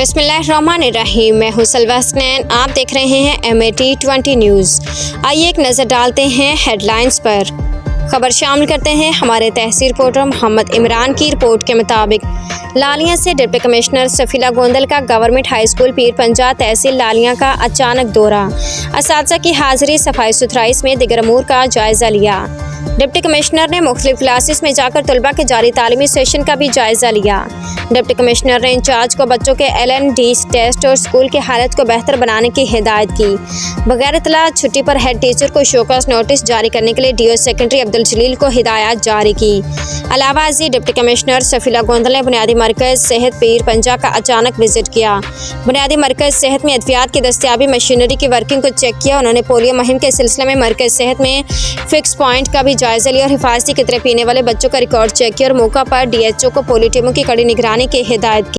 बिस्मिल्लाहिर्रहमानिर्रहीम। मैं हूं सलवा हसनैन। आप देख रहे हैं MAT20 न्यूज़। आइए एक नज़र डालते हैं हेडलाइंस पर। खबर शामिल करते हैं हमारे तहसील रिपोर्टर मोहम्मद इमरान की रिपोर्ट के मुताबिक लालिया से डिप्टी कमिश्नर सफीला गोंदल का गवर्नमेंट हाई स्कूल पीर पंजा तहसील लालिया का अचानक दौरा। असातिज़ा की हाजिरी, सफाई सुथराई में दिगर अमूर का जायज़ा लिया। डिप्टी कमिश्नर ने मुख्तलिफ क्लासेस में जाकर तलबा के जारी तालीमी सेशन का भी जायज़ा लिया। डिप्टी कमिश्नर ने इंचार्ज को बच्चों के LND टेस्ट और स्कूल की हालत को बेहतर बनाने की हिदायत की। बगैर इतला छुट्टी पर हेड टीचर को शोकॉज नोटिस जारी करने के लिए DO सेक्रेटरी अब्दुल जलील को हिदायत जारी की। अलावा डिप्टी कमिश्नर सफीला गोंदल ने बुनियादी मरकज़ सेहत पीर पंजा का अचानक विजिट किया। बुनियादी मरकज़ सेहत में अद्वियात की दस्तियाबी, मशीनरी की वर्किंग को चेक किया। उन्होंने पोलियो मुहिम के सिलसिले में मरकज़ सेहत में फिक्स पॉइंट का भी जायज़ा लिया और हिफाजती कतरे पीने वाले बच्चों का रिकॉर्ड चेक किया और मौका पर DHO को पोलियो टीमों की कड़ी निगरानी की हिदायत की।